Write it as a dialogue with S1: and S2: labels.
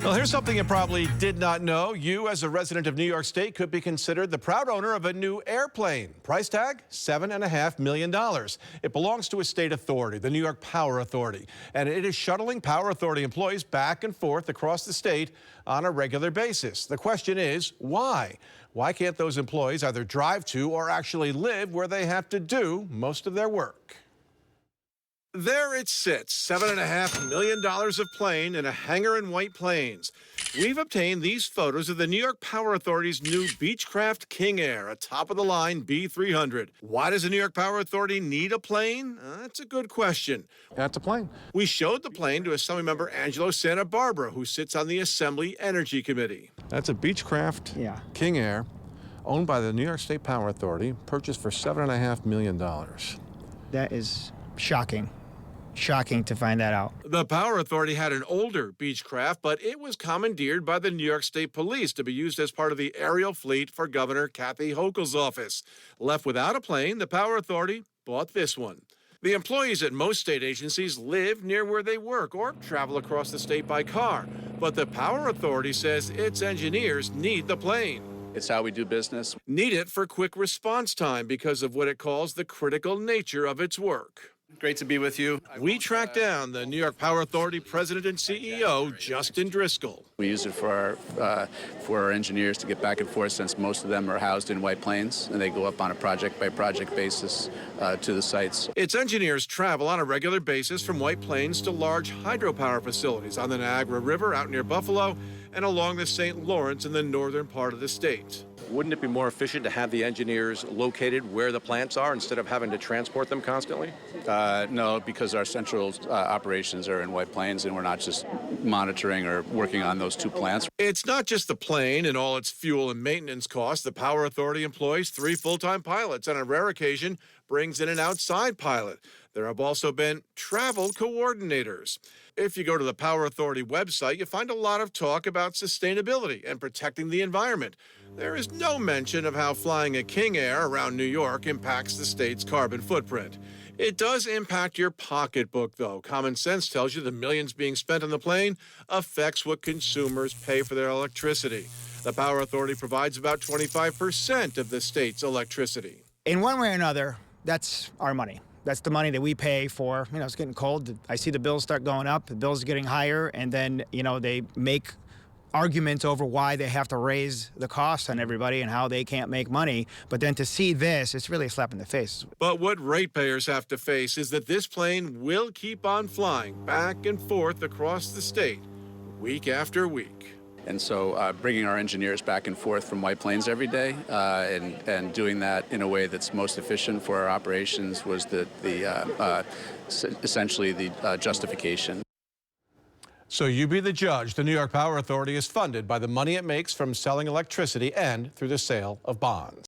S1: Well, here's something you probably did not know. You, as a resident of New York State, could be considered the proud owner of a new airplane. Price tag, $7.5 million. It belongs to a state authority, the New York Power Authority, and it is shuttling Power Authority employees back and forth across the state on a regular basis. The question is, why? Why can't those employees either drive to or actually live where they have to do most of their work? There it sits, $7.5 million of plane in a hangar in White Plains. We've obtained these photos of the New York Power Authority's new Beechcraft King Air, a top-of-the-line B300. Why does the New York Power Authority need a plane? That's a good question.
S2: That's a plane.
S1: We showed the plane to Assemblymember Angelo Santa Barbara, who sits on the Assembly Energy Committee.
S2: That's a Beechcraft King Air, owned by the New York State Power Authority, purchased for $7.5 million.
S3: That is shocking. Shocking to find that out.
S1: The Power Authority had an older Beechcraft, but it was commandeered by the New York State Police to be used as part of the aerial fleet for Governor Kathy Hochul's office. Left without a plane, the Power Authority bought this one. The employees at most state agencies live near where they work or travel across the state by car. But the Power Authority says its engineers need the plane.
S4: It's how we do business.
S1: Need it for quick response time because of what it calls the critical nature of its work.
S4: Great to be with you.
S1: We tracked down the New York Power Authority President and CEO, Justin Driscoll.
S4: We use it for our engineers to get back and forth, since most of them are housed in White Plains, and they go up on a project-by-project basis to the sites.
S1: Its engineers travel on a regular basis from White Plains to large hydropower facilities on the Niagara River out near Buffalo and along the St. Lawrence in the northern part of the state.
S5: Wouldn't it be more efficient to have the engineers located where the plants are instead of having to transport them constantly?
S4: No, because our central operations are in White Plains, and we're not just monitoring or working on those two plants.
S1: It's not just the plane and all its fuel and maintenance costs. The Power Authority employs 3 full-time pilots, and on a rare occasion brings in an outside pilot. There have also been travel coordinators. If you go to the Power Authority website, you find a lot of talk about sustainability and protecting the environment. There is no mention of how flying a King Air around New York impacts the state's carbon footprint. It does impact your pocketbook, though. Common sense tells you the millions being spent on the plane affects what consumers pay for their electricity. The Power Authority provides about 25% of the state's electricity.
S3: In one way or another, that's our money. That's the money that we pay for. It's getting cold. I see the bills start going up. The bills are getting higher, and then, they make arguments over why they have to raise the costs on everybody and how they can't make money. But then to see this, it's really a slap in the face.
S1: But what ratepayers have to face is that this plane will keep on flying back and forth across the state week after week.
S4: And so bringing our engineers back and forth from White Plains every day and doing that in a way that's most efficient for our operations was essentially the justification.
S1: So you be the judge. The New York Power Authority is funded by the money it makes from selling electricity and through the sale of bonds.